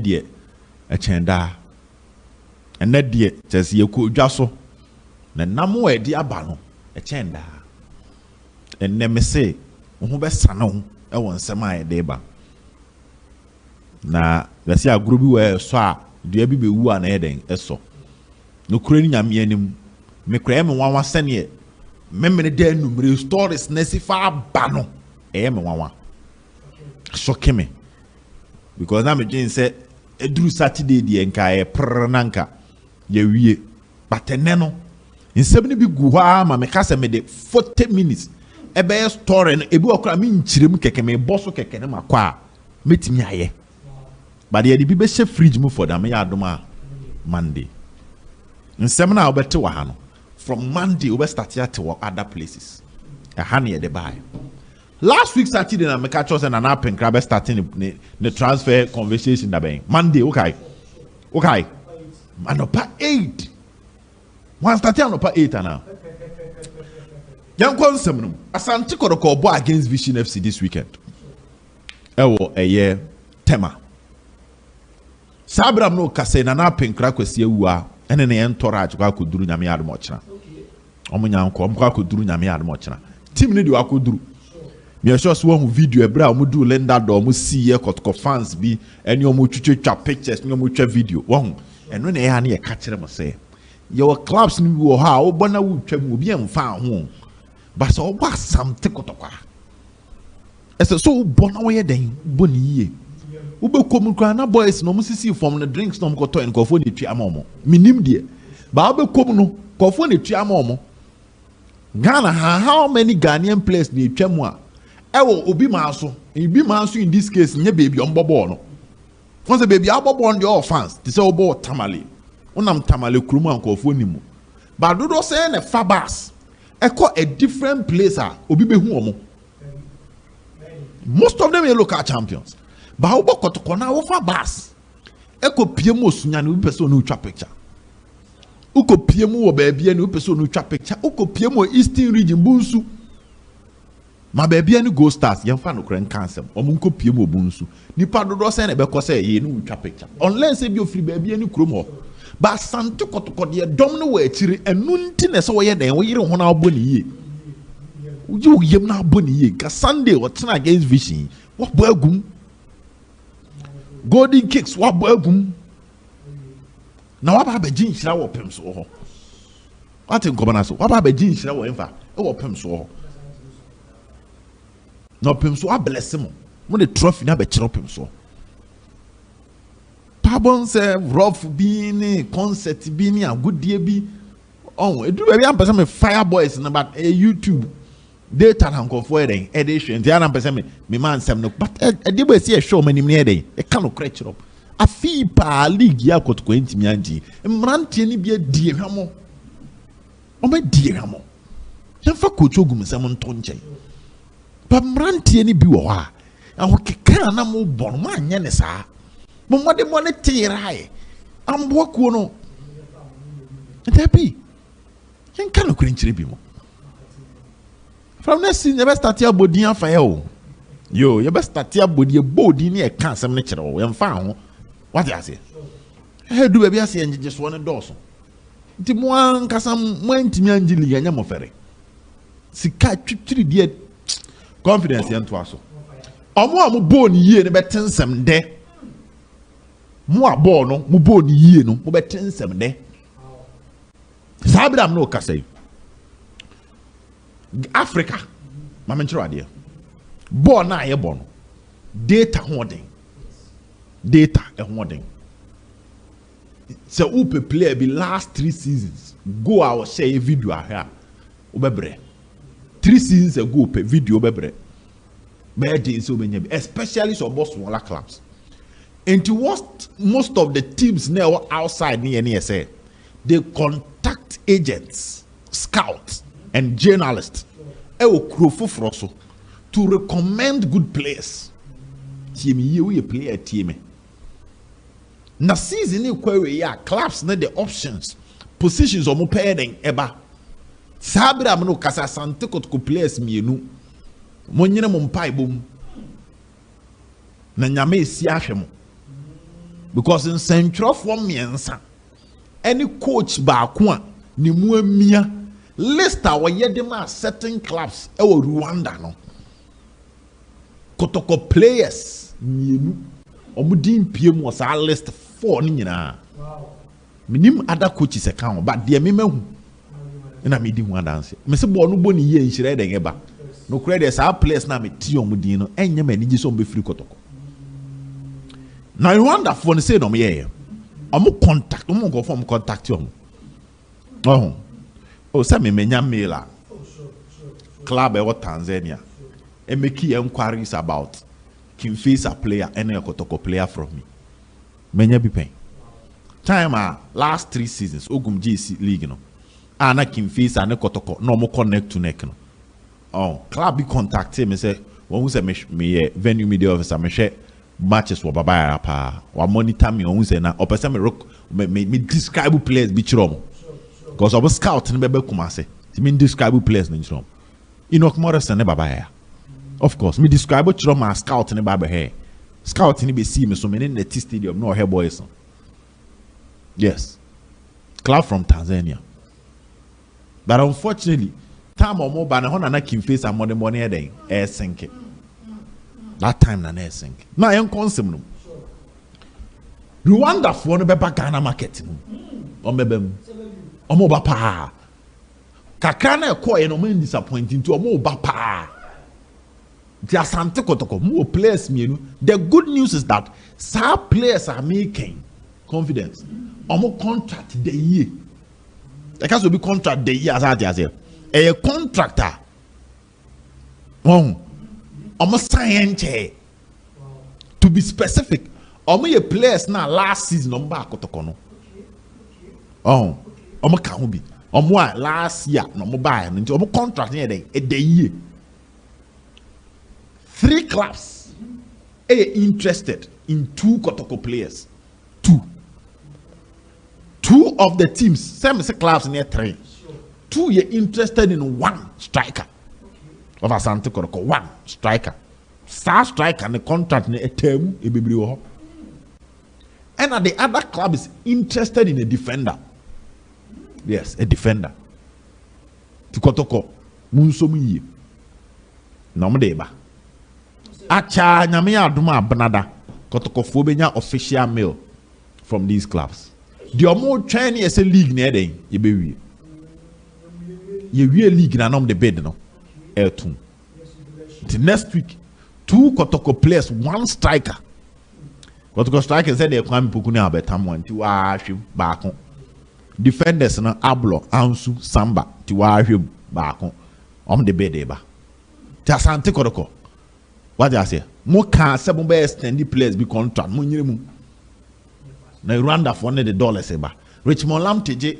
dear a chenda and that dear says you could just so the namu dear bano a chenda and never say who best sano I want semi deba na let's say a group where so do be one heading so no crane yam yenim me crame one was send ye memory de numerous stories nesifa bano one shock me because na me jin say eduru Saturday di enka e prananka ye wie but eneno nsem ne bi gu ha ma me kasa me de 40 minutes e be story no ebi okra me nchirem keke me boso keke ne makwa metimi aye but ye bi be she fridge mu for them ya adoma Monday nsem na obete wa ha no from Monday we start here to other places a honey the buy last week Saturday na me catch us and an app and grab starting the transfer conversation that be Monday okay anopa 8 one starting anopa 8 now young consum Asante Kotoko against Vision FC this weekend ewo eye tema sabram no kase na app and crack kwesi ewua ene ne entourage kwa koduru nyame admo chira omunya nko omkwa koduru nyame admo chira team ne di wa koduru me sure so one video ebra omu do lenda do omu see ye Kotoko fans bi eni omu twetwa pictures ni omu twa video won eno na ya na ye ka kire mo say your clubs ni wo ha obo na wo twa mu obi emfa ho but so obo Asante Kotoko ese so obo na wo ye den bo ni yie ube kom kra na boys no omu sisi from the drinks no omu to en kofo ni twa amomo minim de ba ube kom no kofo ni twa amomo Ghana how many Ghanaian players ni twa mu a ewo obi maaso in this case nye baby ombobo no once baby abobo on the all fans they say obo tamale unam tamale krumu ankofo nimu but do say na fabas eko a different place obi behu omo most of them are local champions but obo Kotoko na wo fabas eko piem osunya na obi person no twa picture uko piem wo baby na obi person no twa picture uko piem wo Eastern region bunsu ma baby any go stars yemfa no kran cancel omunko piem obunsu nipa dodo say na be ko say ye no twa picture unless e bi ofri baby any krom ho ba Asante Kotoko de dom no wa akiri enu nti na se wo ye den wo yire ho na obo ni ye uju yem na obo ni ye ka Sunday what na against Vision wo bo agum golden kicks wo bo agum na wa ba ba jin hira wo pem so ho what in common so wa ba ba jin hira wo emfa e wo pem so ho no pem so bless him mo the trophy na be kire pem so pabon say rough bi ni concert bi ni agudie bi on edu be am person me fire boys na but YouTube data na nkofo eden edition ti am person me man sem no but e dey be see e show many eden e ka no kire kire afi pa league ya Kotoko ntimi anji mrantie ni bi die hwamo o be die hwamo yemfa coach ogum sem nto nche pa mrantie ni bi wo ha aho keka na mo bon ma anya ne saa mo mode mo ne tirae ambo ko no ntapi yen kan ko nchire bi mo from next you best start your body afa yo you best start your body ni e kan sem ne kire wo yen fa ho what you say do be ase enje so ne doso nti mo an kasam mo antimi anjili anya mo fere sika twitwiri die confidence yen to aso omo am bo ni yie ne betensem de mo abo no mo bo ni yie no mo betensem de sabram no kasai Africa mama nchiro ade bo na ye bo no data holding so upe player be last 3 seasons go out share a video here obebre 3 seasons ago pe video obebre be so many especially so boss smaller clubs and to what most of the teams now outside near say they contact agents, scouts and journalists to recommend good players. Team you play a team. Na season ni query ya clubs na the options positions o mo paying eba. Sabira mo kasa Asante Kotoko players mienu. Mo nyina mo mpai bom. Na nyame esi ahwe mo. because in central form miensa any coach baako a ne mu amia list a wɔyɛ de ma certain clubs ɛwɔ Rwanda no Kotoko players mienu ɔmo din pie mu ɔsa list 4 ne nyinaa minim other coaches account but deɛ me mahu na me di ho adanse me se bɔ no bɔ ne yie nhyira de ngeba no kura de saa players na me ti ɔmo din no enye ma nigi so mbe free Kotoko na Rwanda for ne say no me yɛ ɔmo contact ɔmo go form contact ɔmo oh say me menya mail a club ɛwɔ Tanzania e make inquiries about Kimfisa player and a Kotoko player from me menya bi pen time last 3 seasons Ogum GC league no ana Kimfisa and Kotoko no mo connect to neck no club be contact me say won say me venue media officer me share matches wo baba pa wa monitor me won say na opese me describe players bi chiro because of scout ne be kuma say me describe players ne chiro Enoch Morrison ne baba ya of course me describe chiro ma scout ne baba here scout ne be see me so me in the T stadium no here boys yes club from Tanzania but unfortunately time omo ba na ho na Kimfisa money den e sink that time na sink na yen concept no Rwanda for no be ba Ghana market no omo ba pa kakra na ekọ ye no man disappointing to omo ba pa the Asante Kotoko more players mienu the good news is that some players are making confidence omo contract the year like as we be contract the year as I say a contractor omo sign to be specific omo ye players na last season omo ba Kotoko no omo ka ho bi omo last year no omo ba no omo contract near the year 3 clubs are interested in 2 Kotoko players 2 of the teams same clubs near 3 2 are interested in 1 striker of Asante Kotoko 1 striker star striker and the contract ne term e bibiri wo and the other club is interested in a defender yes a defender to Kotoko munsom yi na mo de ba acha nyame adoma abnada Kotoko fo benya official mail from these clubs the omo train is a league near den ye be wie league na nom the bid no L2 the next week 2 Kotoko players 1 striker Kotoko striker said they kwame poku na abetam wanti wa hwe baako defenders na Ablo Ansu Samba ti wa hwe baako the bid ba ti Asante Kotoko what I say mo can say mo be extend players be contract mo nyire mu na Rwanda for the dollars eba Richmond Lam teje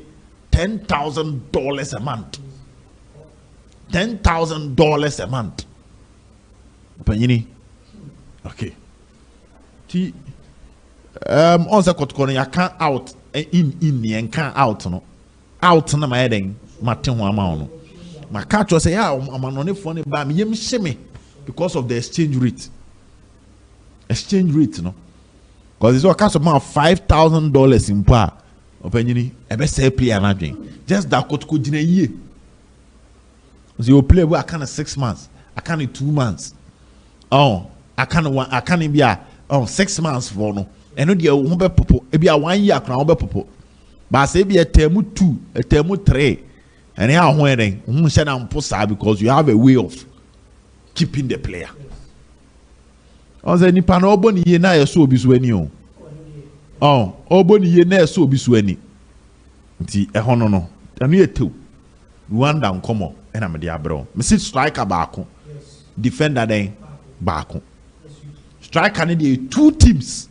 $10,000 a month $10,000 a month Panyini okay ti on say Kotoko no ya can out in yen can out no na my den mate ho ama no ma catch say ya amanone for ne ba me yem hye because of the exchange rate no because it's all cost about $5,000 in pa opanyini ebe say player na dwen just that Kotoko gina yie so you play we can 6 months I can 2 months I can be 6 months for no eno de wo be popo e bia 1 year kran wo be popo ba say be a term 2 a term 3 and ya ho eden wo hye na mpo sa because you have a way of keeping the player Oze nipa na oboni ye na yeso obi so ani oboni ye na yeso obi so ani nti eho no anu yetew Rwanda nkomo na me de abro me sit striker baako defender den baako striker ne de 2 teams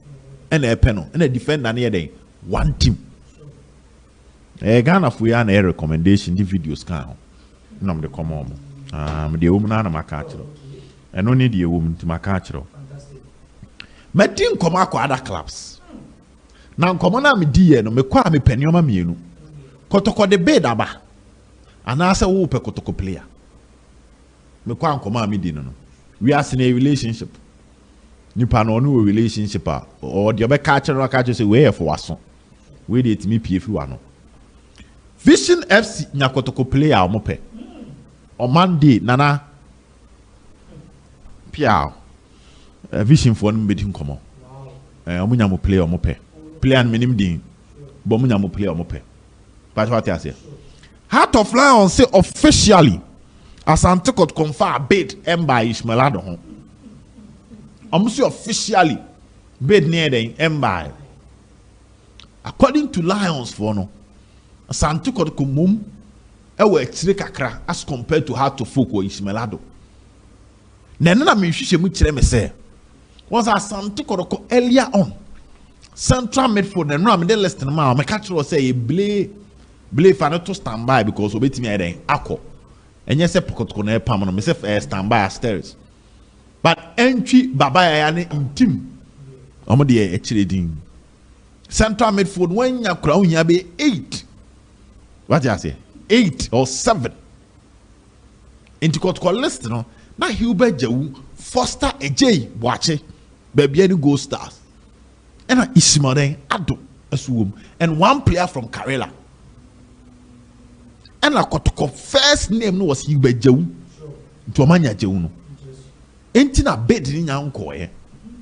and a penal and a defender ne den 1 team Ghana for ya na recommendation the videos kan ho na me de komo me de wo na maka akiro eno ne de wo nti maka akiro Metin koma kwa other clubs. Na nkoma na me die no me kwa me panioma mienu. Kotoko de bid aba. Ana ase wo pe Kotoko player. Me kwa nkoma me di no. We are in a relationship. nipa no no relationship or the other catcher say where for waso we dey timi pie fi wa no Vision FC nyakotoko player omope on Monday nana pia Vision for no meeting komo omunya mo player omope player minim din bo omunya mo player omope but what I say Heart of Lions say officially Asante Kotoko confirm bid Emba Ishmaelado ho say officially bid near the Emba according to Lions for no Asante Kotoko mum ewe tire kakra as compared to Heart of Folk or Ishmaelado na me hwehwe mu kire me say once Asante Kotoko earlier on central midfield na me dey list na ma catch say Blay fan to stand by because obetimi eden akọ enye se Kotoko na epam no me se stand by stairs but entry baba ya ne intim omo de e kire din central midfield when ya kura unya be 8 what you say 8 or 7 into Kotoko list no na Hubert Jewu Foster Ejay Boache baby any Gold Stars and Ismail Ado asum and one player from Karela. And la Kotoko first name no was Hubert Jewu to Amanya Jewu no enti na bed ni nyanko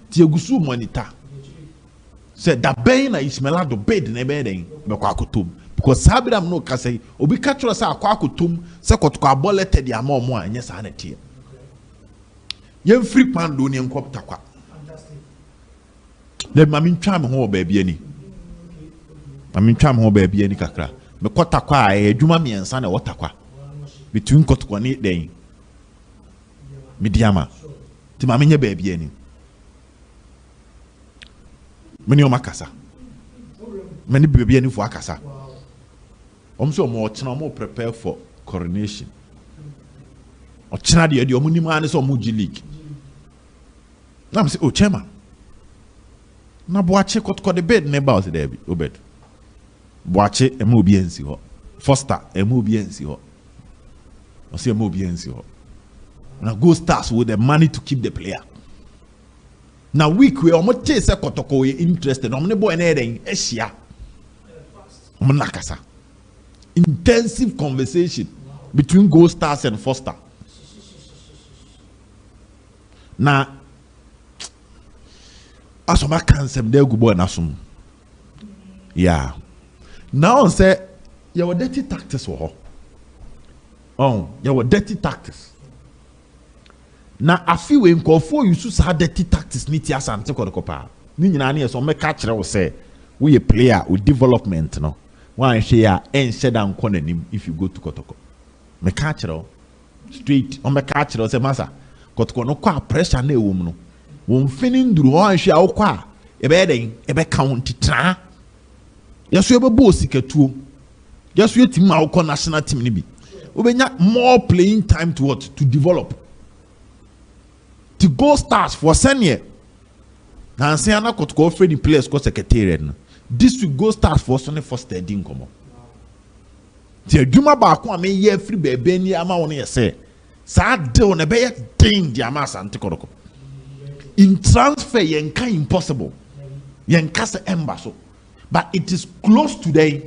ti egusu monitor said that ben na Ismail Ado bed na be den be kwa akotom because Sabidam no ka say obi ka tro say akwa akotom say Kotoko abolete di ama omo anye sa na tie yem free pando ni nkopta kwa le mami ntwa me ho ba bia ni mami ntwa me ho ba bia ni kakra me kota kwa adwuma miensa na wota kwa between Kotoko ni den mediama ti mami nye ba bia ni meni o makasa meni ba bia ni fo akasa so mo chena mo prepare for coronation o chena de o munima ane so mo G League na me say oh chairman na Boache Kotoko de bed ne ba o se there bi obed Boache emu obi ensi ho Foster emu obi ensi ho o se emu obi ensi ho na Go Stars with the money to keep the player na week we omo te se Kotoko we interested omo ne boy na eden ehia omo nakasa intensive conversation between Go Stars and Foster na asoma kansem de gubo na sum yeah now on say your dirty tactics wo oh your dirty tactics na afi we nkofo yusu sa dirty tactics ni ti Asante Kotoko pa ni nyina na yeso meka kire wo say we a player with development no one share en sheda nko nanim if you go to Kotoko meka kire straight on meka kire say masa Kotoko no kwa pressure na ewom no won finin duru ho ahwe awokwa ebe den ebe count tra yeso ebe bo sikatuo yeso yetim awokọ national team ni bi obenya more playing time to what to develop to Go Stars for senior na anse na Kotoko offer the players ko secretariat no this will Go Stars for senior first din komo ti adwuma ba ko ame ye free bebe ni ama won ye say sa de on ebe ye din di ama Asante Kotoko in transfer yenka impossible yenka se embaso but it is close to the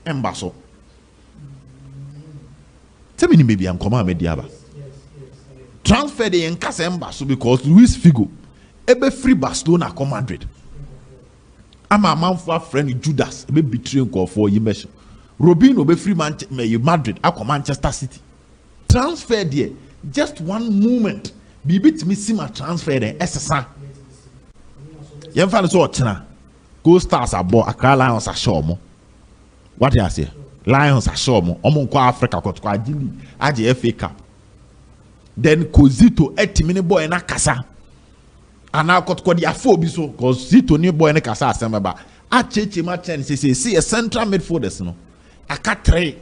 embaso tell me maybe I'm come mediaba transfer the yenka se embaso because Luis Figo ebe free Barcelona come Madrid ama manfo friend Judas ebe betray nko for yimesh Robinho be free Madrid akọ Manchester City transfer there just one moment bibi timi sima transfer den esesa yemfa so ochena Go Stars abo Accra Lions ashomo what you say Lions ashomo omo nko Africa Kotoko agili age FA Cup then Kozito etimi ne boy na kasa ana Kotoko dia fo bi so cause Zito ne boy ne kasa asemba a cheche ma chen see a central midfielders no aka 3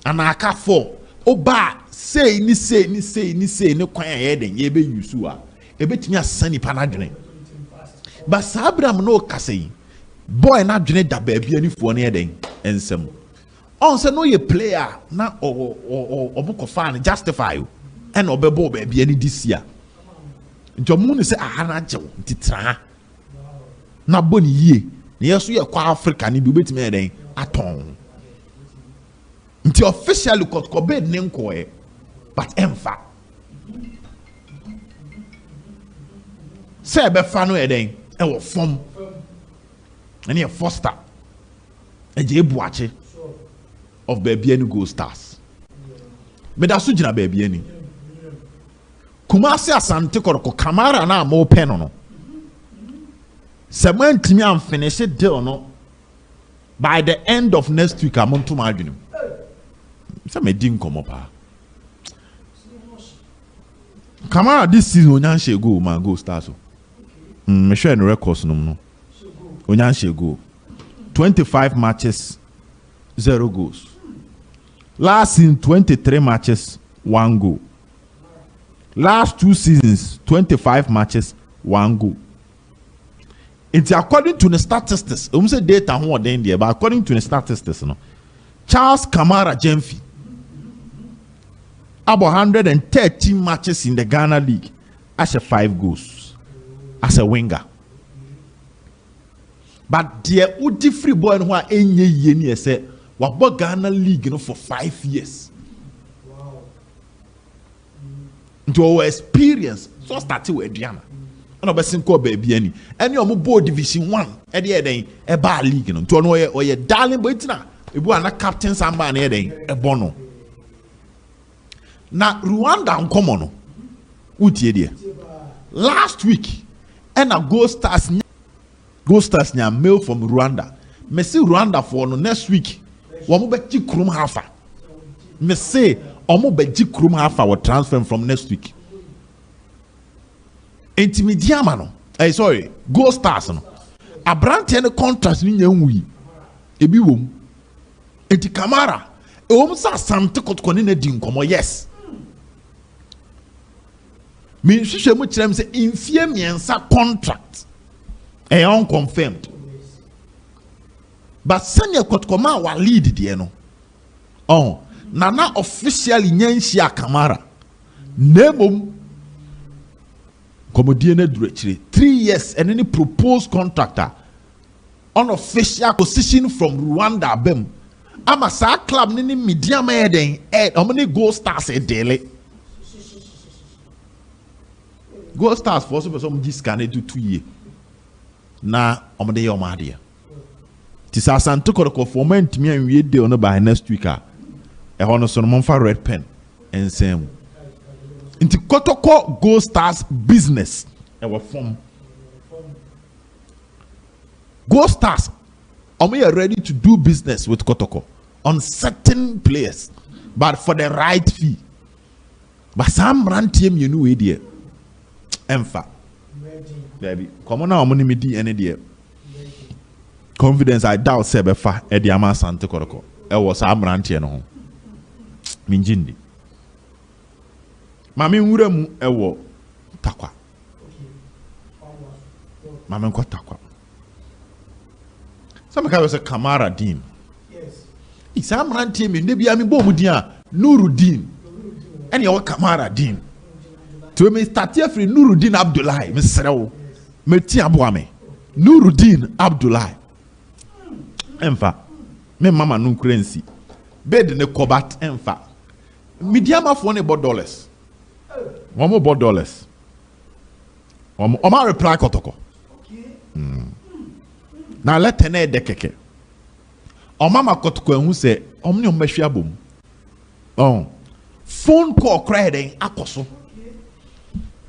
ana aka 4 oba say ni kwan ya den ye be yusu a ebetimi asani pa na dwene ba sabram no kasei boy na dwene da ba bia ni fo ne den ensem on say no ye player na oboko fan justify and obebo ba bia ni this year nti omo ne say na jew nti tra na boni yie na yeso ye kwa Africa ni bi obetime eden aton nti officially kotoko bed ne nko but emfa say be fa no eden e wo fom ene foster eje ebuache of baby any Gold Stars me da so gina baby any Kumasi Asante Kotoko Kamara na mo pen no Semen timi am finish deal no by the end of next week I'm on to my adwene say me din komo pa Kamara this season onyanhye go ma Gold Stars me share no records no onyanhye go 25 matches 0 goals last season 23 matches 1 goal last 2 seasons 25 matches 1 goal. It's according to the statistics say data ho den there but according to the statistics no Charles Kamara Jemfi about 113 matches in the Ghana League as a 5 goals as a winger. But the Udi free boy who are enye ye say wabo Ghana League for 5 years. Wow. Into our experience, so started with Diana. And obesin ko baby any. Any omo bo division 1 e dey den e ba league no. To no ye darling boy tina. Ebu ana captain samba na e den e bono. Na Rwanda nkomo no. Utie dey. Last week and a Gold Stars nya mail from Rwanda. Me see Rwanda for no next week. Womo be ji krum hafa. Me say omo be ji krum hafa will transfer from next week. Intimidiama no. Sorry, Gold Stars no. Abrante ne contract ni nyanwi. Ebi wom. Enti Kamara. Wom sa Asante Kotoko ne di nkomo yes. Me hwehwe mu kirem say infie miensa contract. Unconfirmed. But senior Kotkoma wa lead the no. Oh, nana officially nyanshia Kamara. Nemum komodiene directory 3 years and any proposed contractor unofficial position from Rwanda bem. Ama sa club nini media eden omni Gold Stars e daily. Gold Stars for some scan do 2 years. Na omde yo maade ti sa Asante Kotoko for moment me anwie de on by next week e hono so no monfa red pen ensem inti Kotoko Gold Stars business e wo form Gold Stars are ready to do business with Kotoko on certain players but for the right fee but some rantie me nu we there emfa baby, come on now, money me di any day. Confidence I doubt sebe fa e di ama Asante Kotoko. E was amrante no. Minjindi. Mami nwura mu e wo takwa. Mami nko takwa. Some ka say Kamara Dean. Yes. It's amrante me ne bia me bo mu din a Nuruddin. Ene wo Kamara Dean. To me start here free Nuruddin Abdullahi, me serewo. Meti aboame Nuruddin Abdullahi emfa me mama no currency bed ne kobat emfa mediama for ne $1 one more $1 o ma reply Kotoko na let na de keke o mama Kotoko ehu se omni o mahwia bom phone call cry den akoso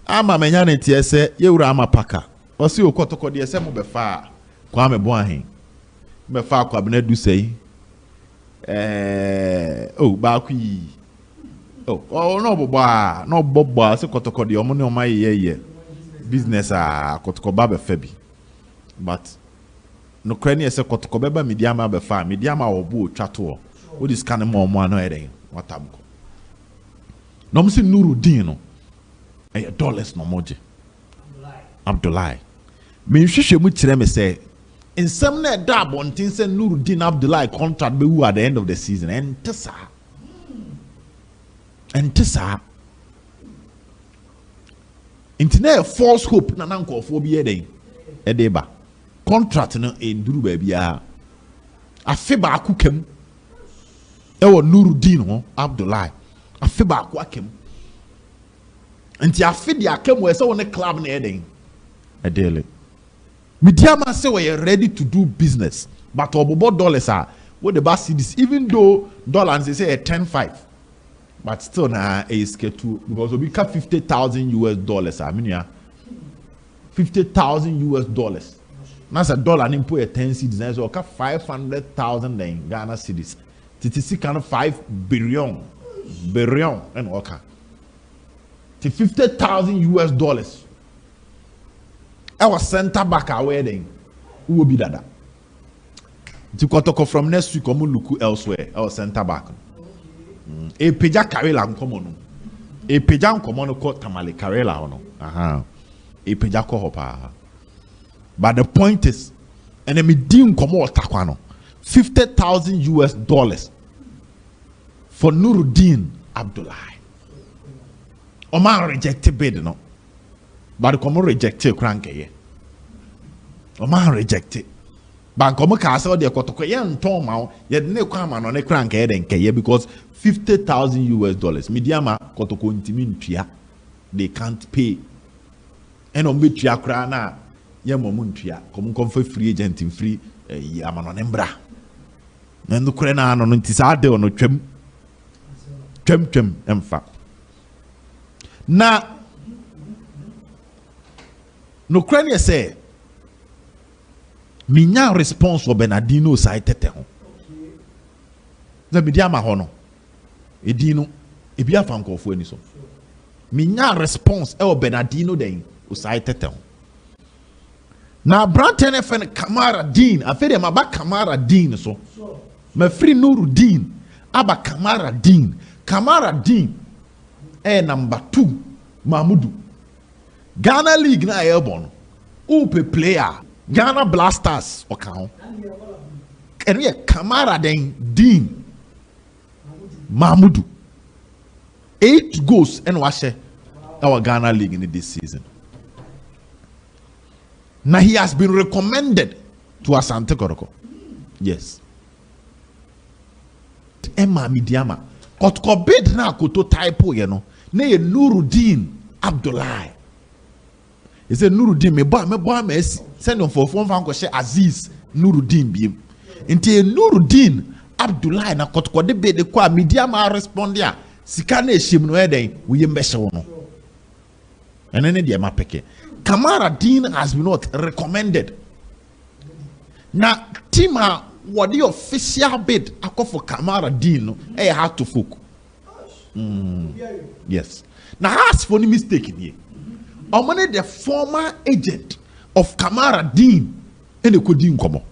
ama menya ne tie se yewura ama paka osi Kotoko de se mo be fa kwa me bo ahen me fa kwa bena du sei ba ku yi no bobo se Kotoko de omo ne o ma ye business Kotoko ba be fa bi but no krani se Kotoko be ba mediama be fa mediama obo twato o dis kan mo no eden watamko no msi Nuruddin no $1 no moje Abdullahi me hwehwe mu kire me say in some na da bontin say Nuruddin Abdullahi contract be who at the end of the season and tesa Internet false hope na nankofo bi eden. Edeba. Contract no enduru ba bia. Afe ba akukam. Ewo Nuruddin ho Abdullahi. Afe ba akwakem. Nti afe di akam we se won club na eden. Edele. Mediama say we are ready to do business. But obobo dollars are what the best cities, even though dollars they say a 10.5. But still na is too because we cut $50,000 I mean yeah. $50,000. That's a dollar and put a 10 cedis, so cut 500,000 then Ghana cedis. TTC kind of 5 billion and okay. To $50,000. Our center back away then. Who will be that? To Kotoko from next week, come look elsewhere. Our center back. A peja karela uncommon. A peja uncommon ko tamale karela ono. Aha. A peja ko hopa. But the point is, and then me dim komo takwano. $50,000 for Nuruddin Abdullahi. Oman rejected bid no. But komo rejected cranke ye. Oman rejected. But komo kasa de Kotoko ye nton ma ye ne kwama no ne cranke ye den keye because $50,000. Mediama Kotoko ntimi ntua. They can't pay. And on betua kra na ye momu ntua. Komo komfa free agent in free amano nembra. Nendo kure na no ntisa de ono twem emfa. Na no kure say minya response for Bernardino sai tete ho. Na mediama ho no. Edino ebi afa nkofo ani so. Minya response e o Bernardino den o sai tete ho. Na Branton FN Kamara Dean afede maba Kamara Dean so. Me free Nuruddin aba Kamara Dean. Kamara Dean number 2 Mahmudu. Ghana League na airborne. Upe player Ghana Blasters okao. And we Kamara den Dean Mahmudu. 8 goals and washe our Ghana League in this season. Now he has been recommended to Asante Kotoko. Yes. Emma Midiama. Kotoko bid na koto typo you know. Ne Nuruddin Abdullahi. He said Nuruddin me send on for phone fan ko Aziz Nuruddin biem. Nti Nuruddin Abdullahi na Kotoko de bid kwa Midiama respondia. Sika na ehim no eden we mbehye wo no. Enene de ma peke. Kamara Dean has been not recommended. Now, Tima, what the official bid I call for Kamara Dean, no, hard to folk. Yes. Now, ask for any mistake in here. I'm the former agent of Kamara Dean and the Kodin Komo.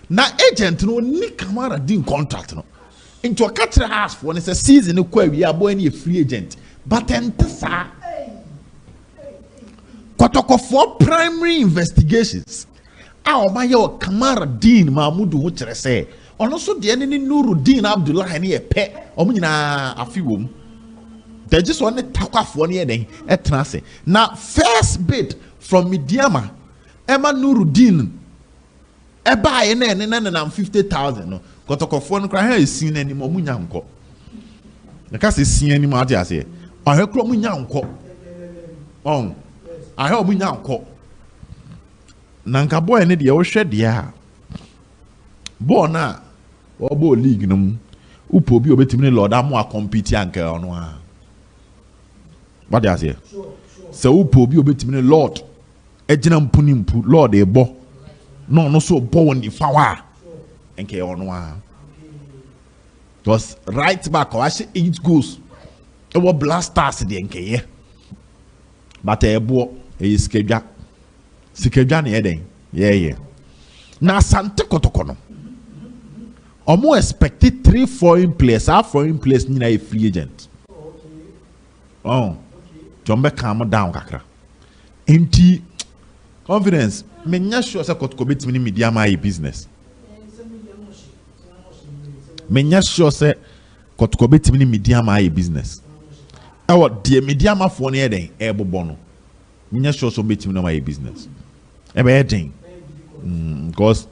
Now, agent no ni Kamara Dean contract no. Into a catcher ask for it's a season where we are going a free agent, but enter. Kotoko for primary investigations. My Kamara Dean Mahmudu wuchere say. Also the enemy Nuruddin Abdullahi ni epe. Omina afiwom. They just want to talk off one year then. Etnase. Now first bid from Midiama. Emma Nuruddin. Eba ene na 50,000 no. Kotoko for no kra is seen any more munyanko. The case is seen any more I say. I heard munyanko. I hope we now call Nanka boy and the ocean, dear. Bona or bo league num. Upo be obey me, Lord. I'm more competing anchor on one. What does he? So Upo be obey me, Lord. Ejinam punimpu, Lord, a bo. No, so bo on the flower. And care on one. It was right back, or I say 8 goals. It was blasters the NK. But a bo. Is Skeja ni eden. Yeah. Na Asante Kotoko no. Omo expected 3 foreign players. Our foreign players ni na a free agent. Jombe calm down kakra. Enti confidence. Me nya sure say Kotoko betimi ni Midiama a business. Me nya sure say Kotoko betimi ni Midiama a business. Ewo de Midiama fo ni eden e bobo no. Minya sure so meeting no my business. Ebe thing. Because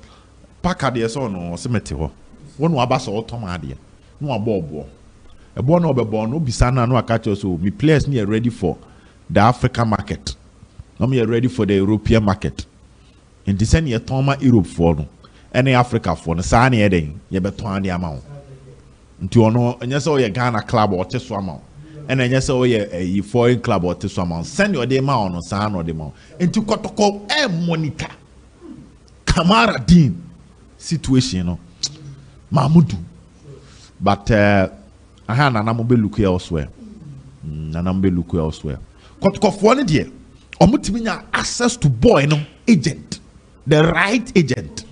Packer dey so no semete ho. Won wa ba so otom ade. No abobo. Ebo no obebo no bisa na no aka so me players me ready for the African market. No me ready for the European market. In the same year Toma Europe for no. Any Africa for no sa na eden ye beton ade ama. Nti ono enye se o ye Ghana club or te so ama. And enye se o ye a foreign club or te so ama. Send your dey ma ono sa no dey ma. Nti Kotoko monitor Kamara Dean situation no. Mahmudu. But aha na mo be look elsewhere. Na mo be look elsewhere. Kotoko for ne dey. Omutimi nya access to boy no agent. The right agent.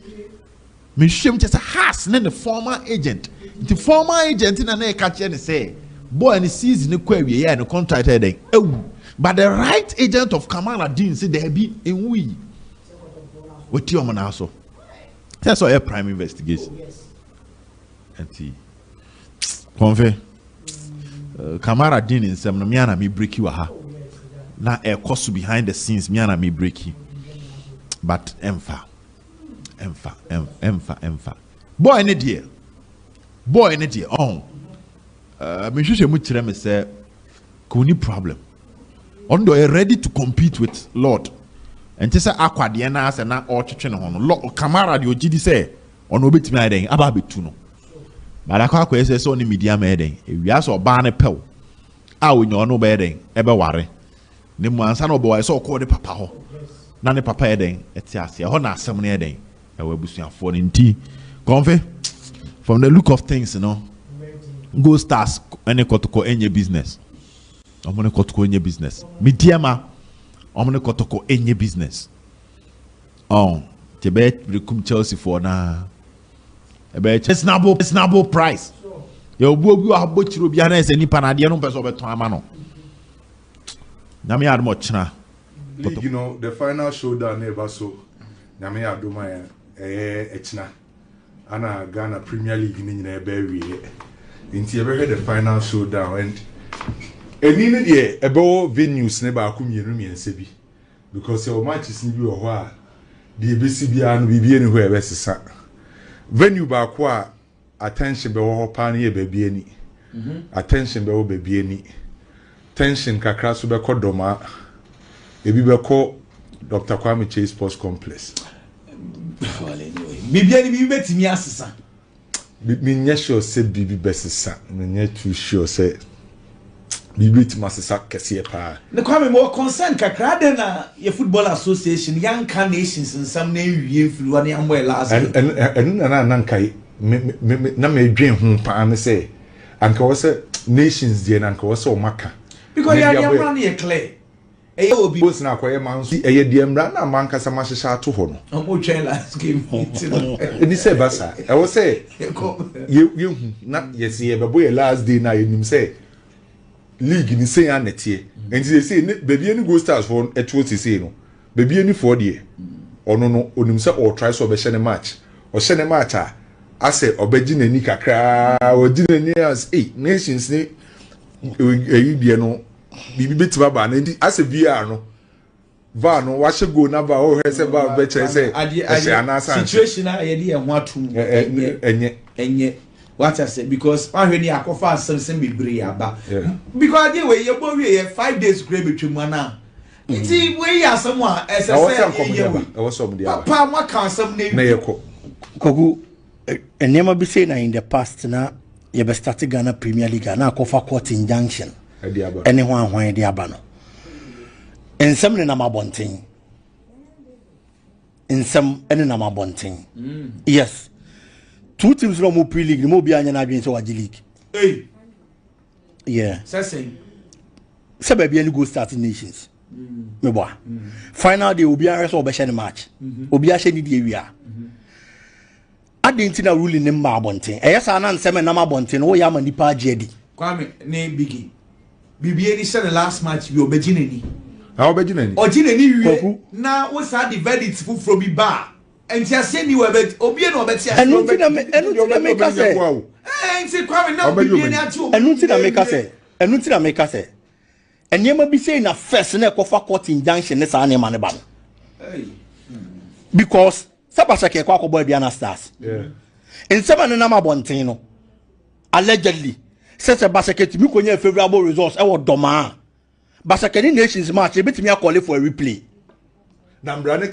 Me shame just has the former agent. The former agent in an catch and say, boy, and sees in the query, and the contract heading. Oh, but the right agent of Kamala Dean said there be in we. What your man also? That's all a prime investigation. And see, convey Kamala Dean in some Miana me break you aha. Now a cost behind the scenes, Miana me break you. But Emfa. Boy, any dear. Me should much me say, kuni problem. Ondo are ready to compete with Lord. And to say aqua diana as na or chichen on Lord Kamara di ojidi say on obit me den aba betuno. But akwa say so ni media me den. E wi aso ba ne pew. A wo nyo no be den e be ware. Ne mu ansa no be wa so call the papa ho. Na ne papa e den eti ase ho na asem ne den. E wa busuafo ne nti. Confe from the look of things, you know. Go stars any kotoko any business. I'm gonna kotoko any business. Midiama, I'm gonna kotoko any business. Oh, Tibet recruit Chelsea for na. It's nabo price. You have butcher Rubiana as any panadian person over Tamano. Namia much na. You know, the final showdown never so. Namia do my echna. Ana Ghana Premier League in a berry. Inti ever had the final showdown and in the about venues never come Rumi and Sebi because your match is in you a while. The BCB and we anywhere best venue back attention be all pioneer baby any attention be all baby any tension kakra so be called Doma ebi be call Dr. Kwame Chase Sports Complex. Bibi ani bibi betimi asesa. Me nya sure say bibi besesa. Me nya too sure say bibi betimi asesa kese pa. Ne kwame mo concern kakra de na ye football association young nations in some na wie mfiri wane ambo last. And na nkai na me dwen ho pa me say anka wo say nations dey na anka wo say o maka. Because ya run ye clear. Eye obi boss na akoye manso eye die mra na manka sama hyehyɛ ato ho no omo twen last game ni say basa e wo say ye hu na yes ye bebo ye last day na enim say league ni say anetie enti say baby any go stars for etwo say no baby any for there ono no onim say o try so be hye ne match o hye ne match a ase obeji nani kakra o di nani as nations ni eyi die no bibi betiba ba na ndi ase VR no va no wa hye go na ba o he se ba be chere se situation na ye dey ho atum enye what I say because ahwe ni akofa asem bebre aba because dey we ye bo we 5 days grade between ana nti we ya asem a ese ye papa ma kan asem na ye ko kogu enema bi say na in the past na ye be start Ghana Premier League na akofa court injunction any one de aba no ensem ne na mabonten ensem ene na mabonten yes two teams from Mo Pre League mo bi anya na adwen so wagi league yeah say baby any go start nations me boy final day obi an so obehye ne match obi a hye ni die wi a adenti na ruling ne mabonten eyesa na nsem na mabonten wo ya manipa agedi kwame ne bigi bibi any said the last match we obejineni obejineni ojineni na wo sa the verdict from bi ba enti ase ni we bet obi na obeti ase enu ti na make say enti kwame na bibi any ati enu ti na make say and you may be saying a first and a court injunction is an man ban. Because Sabasake Quaco boy Biana stars. Yeah. In 7 number Bontino, allegedly, says a Basake to me favorable results. I want Doma. Basakani Nations match, a bit me a call for a replay. Nambrane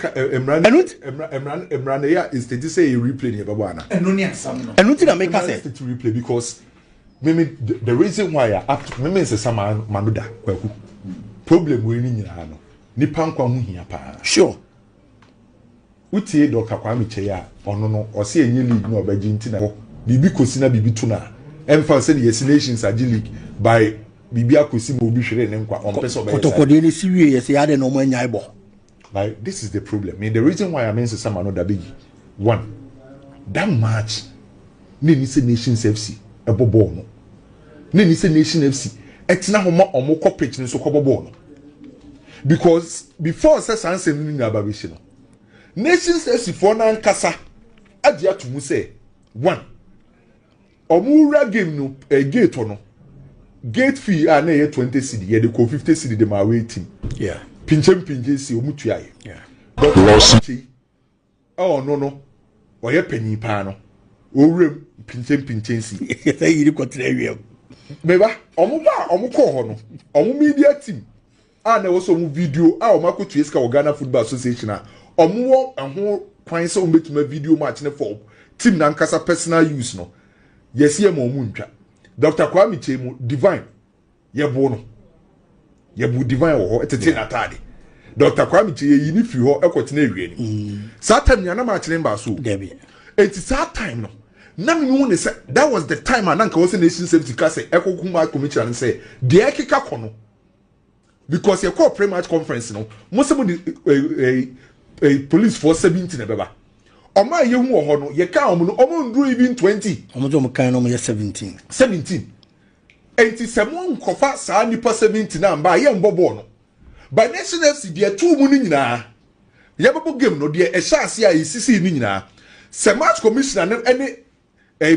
Emrane is to say a replay near Babana. And only some. And nothing I make us to replay because maybe the reason why I up to me is a Saman Manuda. Problem winning Yano. Nipankwa Muhia pa. Sure. Utie Dr. Kwame Cheya or no or see a new league no Argentina. Bibi Kosina Bibi Tuna. Emphasis yes nations are league by Bibia Kosimo Bishre and Emqua on Peso. Kotoko serious, he had no more nyaibo. Like this is the problem. I mean the reason why I mention some another big one. That match Nini Nations FC a bobono. Nini Nation FC. Etina homa omo corporate so kobobono. Because before says answer Nini Ababishino. Nations FC for nan kasa adia to mu say one omura game no gate no gate fee na 20 cedi ye de ko 50 cedi de ma waiting yeah pinche si omutua ye yeah loss oh no oye panyi pa no owrem pinche si say yiri kotre wiem meba omo ko ho no omo media team na wo so mu video omo akotu eska Ghana Football Association omo ho kwan se ombetuma video match ne for team na nkasa personal use no yes ye mo mu ntwa Dr. Kwame Chemu divine ye bo no ye bu divine wo ho etete na tade Dr. Kwame Chemu yi ni fi ho ekotena ewie ni satam nya na match ne ba so debi it is that time no na me hu ne say that was the time ananka wo se nation safety ka say ekokuma commission and say de ekeka kono because ye call pre-match conference no mo se mo police for 17 na beba Oma ye hu ho no ye ka omo no omo ndru even 20 omo do mo kan no mo ye 17 enti semo nkofa saa nipa 17 na mba ye mbobo no by nation FC de two mu ni nyina ye bebo game no de e sha ase a isisi ni nyina se match commissioner ene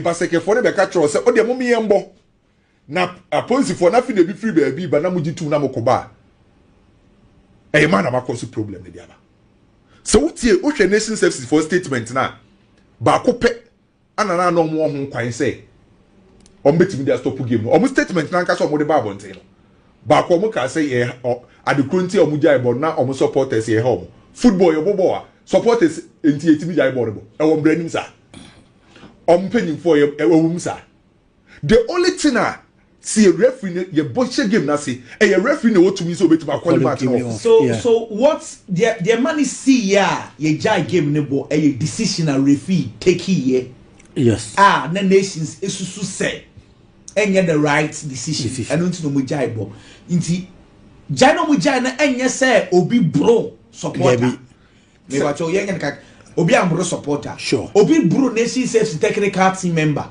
baseke for ne be ka tro se o de mo me ye mbo na police for na fi de bi free ba ba na mo jitu na mo koba e man na makoso problem ne dia ba. So utie ohwe nation services for statement na ba ko pe anana no mo ho kwan say betimi dia stop game no omo statement na nka so omo de ba bonten no ba ko mo ka say e adekrunti omo jai bo na omo supporters e home football yo bobo a supporters enti etimi jai bo no e wo mbranim sa omo penim for e wo mum sa the only thing see a referee ye boche game na say e referee no wotumi so betimi akoli match no so what the money see ya ye jai game ne bo e decision a referee take here yes na nations esusu say enye the right decision and unti no mo jai bo nti jai no mo jai na enye say obi bro supporter me ba cho yenye ka obi am bro supporter sure obi bro nations safety technical team member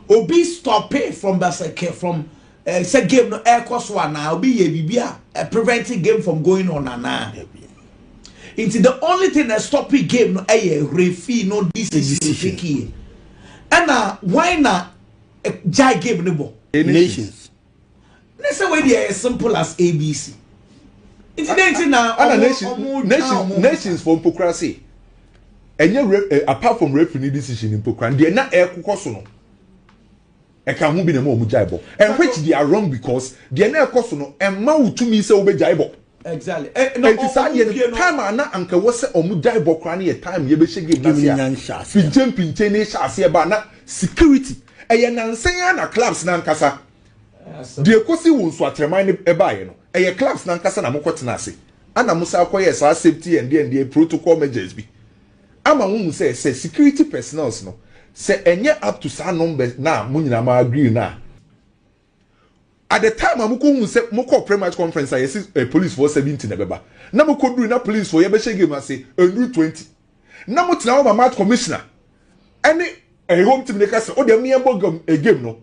obi stop it from basake from say game no air course one na obi ye bibia preventing game from going on na into the only thing that stop it game no referee no decision and why na jai game no bo nations let's say we dey as simple as ABC incident na nations for hypocrisy enye apart from referee decision in hypocrisy dey na ekokoso no e kan hu bi na mo jaibo and which they are wrong because they na ekoso no emma utumi se obe jaibo exactly no it is time ana anka wo se omu jaibo kra na ye time ye be shege na sia pinche ne shase e ba na security eye nansen na clubs na nkasa de ekosi wo nso atreman ne e ba ye no eye clubs na nkasa na mokotena ase ana musa akoye sa safety and protocol measures bi ama wo say security personnel no say enye up to some number na mo nyina ma agree na at the time amko hu say moko pre-match conference I see police for 17 na beba na moko duru na police for ye be shege ma say endru 20 na mo tena wo match commissioner any home team dey say o de me embo game no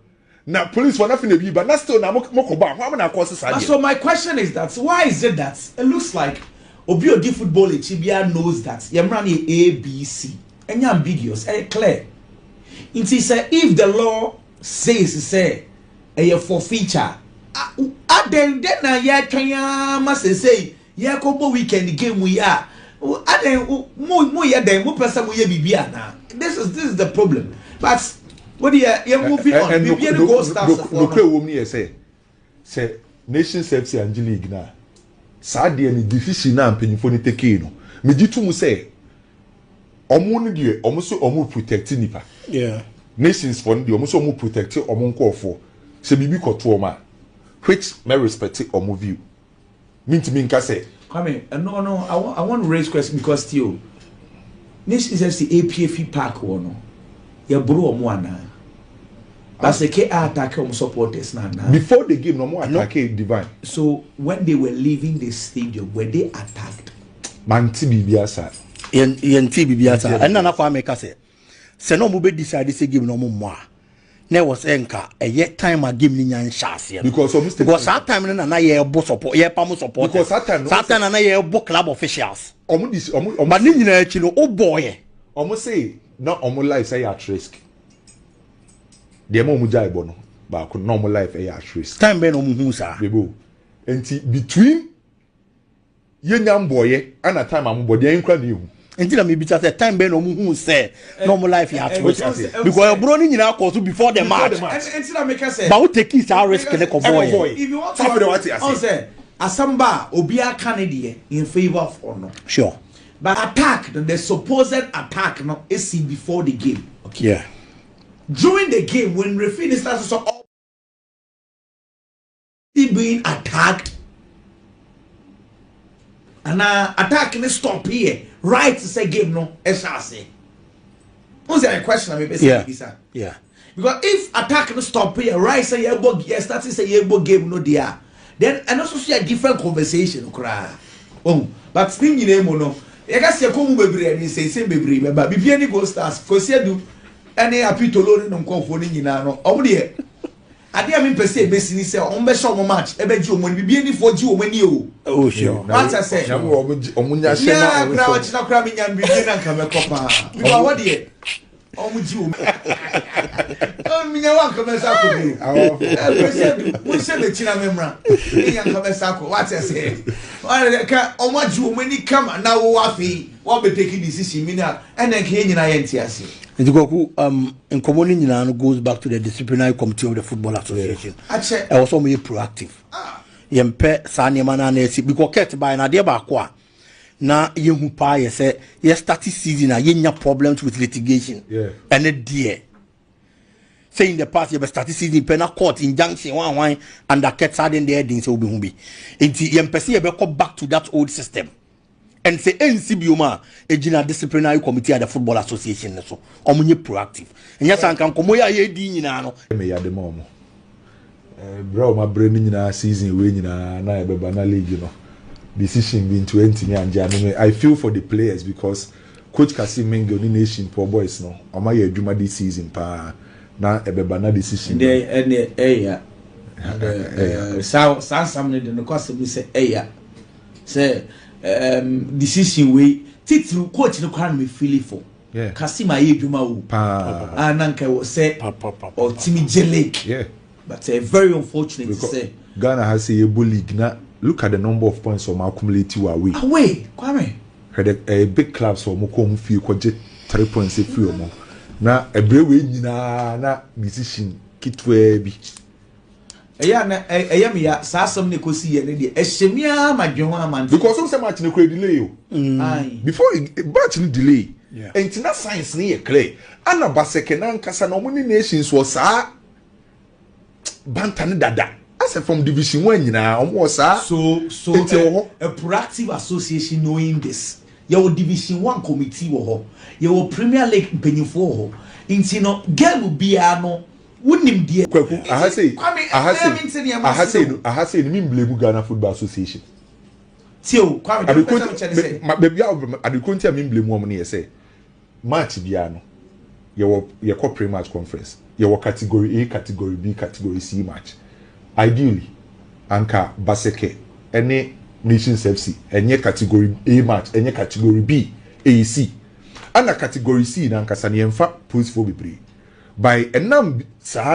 na police for nothing be but na still na moko ba how na cause say so my question is that why is it that it looks like obi odi football Chibia knows that yemra na ABC enya ambiguous clear. It is if the law says say a forfeiture Aden na ya twanya ma say ya ko bo weekend game we are. Aden mo ya den mo pesa mo ye bibia na. This is the problem. But what do you moving on? Bibia no go start no play wo me say Nation Service and League na. Saa de ni decision na mpanyimfo ni take no. Me gitu mu say omo no de omo so omo protect nipa. Yeah. Nations for the omo so omo protect omo nkofo. Se bibi koto ma. Which may respect omo view. Mean to me nka say Kwame, no, I want to raise question because still Nation Service APF Park no. Ya bro omo ana. But they can't attack supporters now. Before the game, no more attack Divine. So when they were leaving the stadium, were they attacked? Manti Bibiasa. Yenti Bibiasa. And none of our make us say no move decided to give no more. There was enka a yet time I give me yan shas because that time and I hear boss support, yeah, Pamu support. Because that time and I hear book club officials. But oh boy. Almost say not almost life say at risk. The amount jai bono, but could normal life at risk. Time ben omuhusa. Bebo. And between young boy and a time I'm body ain't crying. Until I be at time ben omuhu say normal life at risk. Because you're running in our course before the match. Until I make us say, but take it our risk and a boy. If you want to say, Asamba, Obia Canadian in favor of honor. Sure. But attack, the supposed attack, no, is seen before the game. Okay. Yeah. During the game, when referee starts to all being attacked, and attack and stop here, right to say game no, I shall say. What's the question? Yeah. Because if attack and stop here, right say you start to say you game no there, then and also see a different conversation. Oh, but thing you know, I guess you come baby and say same baby, but if you go stars, because you do. Any happy to load no confoni nyina no omo de ade am pese besi ni se on be show match e be ji omo ni bi ni fo ji omo ni o oh sure what I say omo nya she na kra wa china kra mi nya bi na nka me kopa because what de omo ji omo on mi nya wa nka me sa ko bi we say be china memra mi nya nka me sa ko what I say ka omo ji omo ni kama na wo afi wo be take decision mi na ene ka nyina ye ntiase. In community goes back to the disciplinary committee of the Football Association. I was always proactive. Yempe Sani Mananesi because kept by an idea bakwa. Na you pa ye say ye started season a ye problems with litigation. Yeah. And a dear. Say in the past you started season penal court injunction one and the cat sudden there didn't say obi. Inti yempe see go back to that old system. And say NCBUMA, a general disciplinary committee at the Football Association, so omunye proactive. And yes, I can come here, ye dinano. Me ya the mom. Bro, my brain in a season winning na ebe bana league, you know. Decision being 20 and January. I feel for the players because Coach Kasim Mengo ni nation poor boys no. Oma ye juma this season pa na ebe bana decision. Samne de cause me say say decision way titru coach no kwan me feel for Kasima ye dwuma wo nanka wo say or Timi Jelek. Yeah, but very unfortunate to say Ghana has a league na look at the number of points from accumulated away Kwame had a big club so mo ko feel ko je 3 points e free mo na ebrewe nyina na decision kitwe bi me ya sasam ne kosi ye ne de ehemia madwon amante because some match ne ko delay o before match ne delay and na science ne ye clear ana baseke na nkasa na omuni nations was sa bantane dada as from division 1 nyina omo sa so a proactive association knowing this your division 1 committee wo your Premier League mpanyifo ho inti no game bia no wouldn't be kwaku ahase ni blame Ghana Football Association tio kwame baby adekonti am blame wo ne say match bia no ye ko pre-match conference ye category A, category B, category C match ideally anka baseke any Nations FC enye category A match enye category B AC ana category C na anka sa ne mfa post for be by a number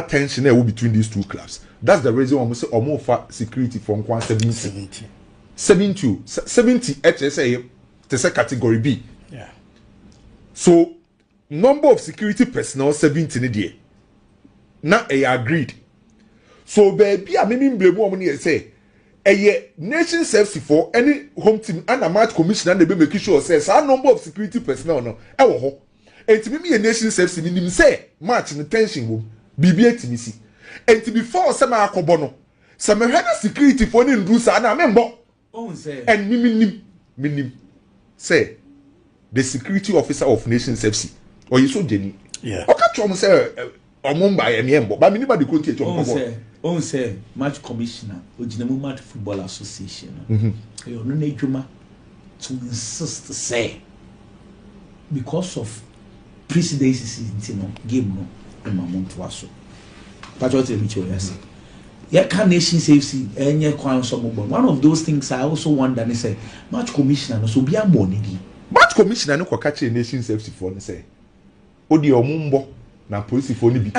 tension there between these two clubs That's the reason why we say for security for 70 HSA to say category B. Yeah. So number of security personnel 70 in the now I agreed. So baby I mean blame woman say nation safety for any home team and a match commissioner they be making sure says our number of security personnel no and to me a nation safety meaning say match in tension will be see and to before some akobono some security for any rules and I remember and minim say the security officer of nation safety or you so Jenny okay try say omumba emembo but me nobody go take on say match commissioner ojinamu match football association you no na dwuma to insist say because of precedences in game no emamon to aso patriot emicho yes yeah can nation safety enye kwan so mo one of those things I also wonder they say match commissioner no so bia money match commissioner no kwa catch nation safety for ne say odi omumbo na police for ni bi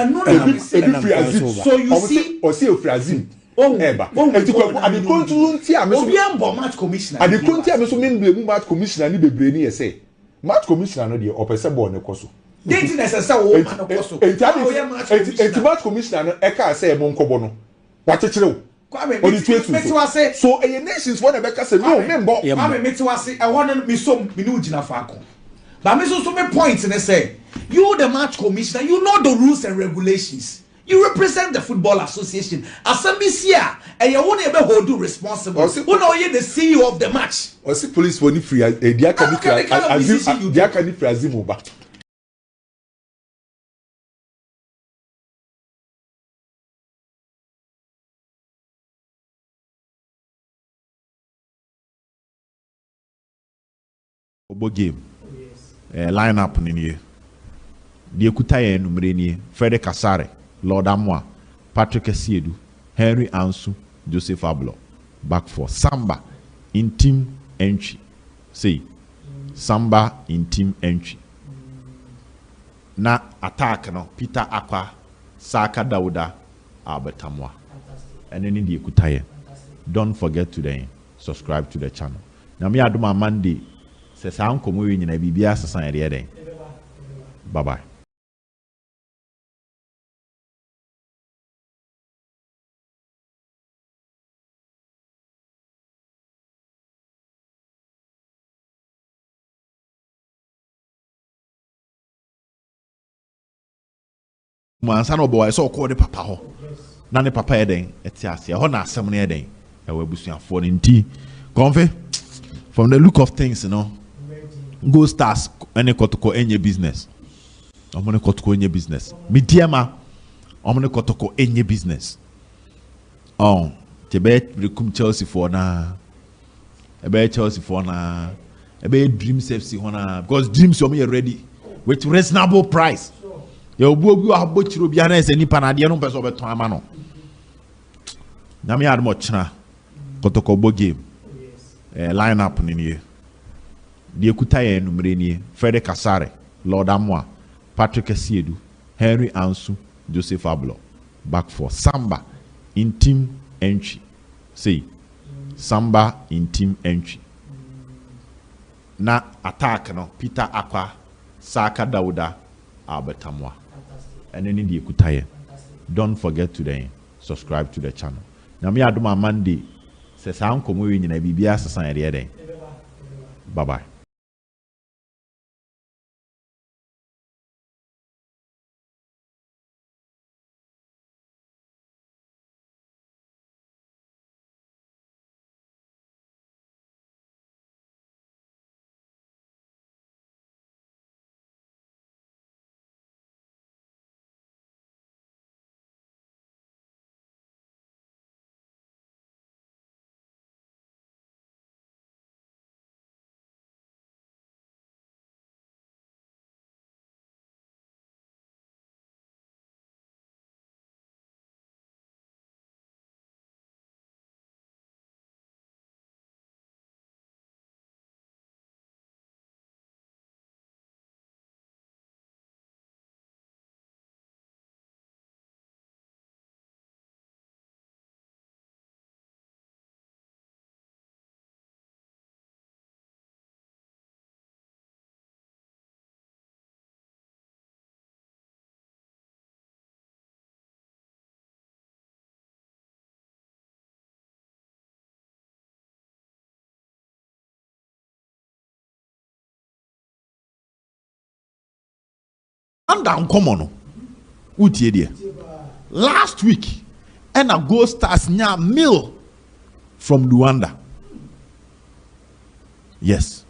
so you see or see ofrazim eba enti kwa ade kontu nti a me so obi ambo match commissioner ade kontu a me so me blame match commissioner ni bebre ni say match commissioner no de opese ball ne koso date necessary wo man koso enti match commissioner no e ka say mo nkobo no wachecherew so a nations one be ka say no member kwame metiwase e won me so me ni ugina faako but me so me point in say you the match commissioner you know the rules and regulations you represent the football association asambisia and you won't able hold you responsible who know you the CEO of the match or see police for ni free dia can free azim ba obo game line up ni nie die kutaye numere nie Frederick Kasare Lord Amwa Patrick Esiedu Henry Ansu Joseph Ablo back for Samba in team entry say Samba in team entry na attack no Peter Akwa Saka Dauda Albertamwa and then die kutaye don't forget to then subscribe to the channel na me aduma Monday se sa nkomo we nyina bibia sesan ere den bye bye. Mansa no boy so call the papa ho na ne papa eden etiase ho na asem ne eden e wa busuafo ne nti konfe from the look of things go stars any kotoko enye business omone kotoko enye business mediama omone kotoko enye business tebe recruitment Chelsea for na ebe Chelsea for na ebe Dreams FC hona because Dreams you ready with reasonable price you obu abochiro bia na ese nipa na de no pese obeton ama no na me ad mo chena kotoko bo game line up ni nie die kutaye numere nie Frederick Kasare Lord Amwa Patrick Esiedu Henry Ansu Joseph Ablo back for Samba in team entry say Samba in team entry na attack no Peter Akwa Saka Dauda Albertamwa and then die kutaye don't forget to then subscribe to the channel na me aduma Monday se sa nkomo we nyina bibia sesan ere den bye bye. Rwanda uncommon. Utie dear. Last week, and a Gold Stars nya meal from Rwanda. Yes.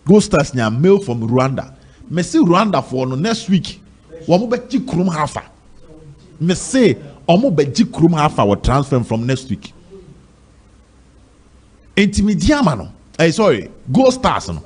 Gold Stars nya meal from Rwanda. Me say Rwanda for no next week. Wamu beji krum hafa. Me say omu beji krum hafa will transfer from next week. Intimidiama no. Sorry, Gold Stars no.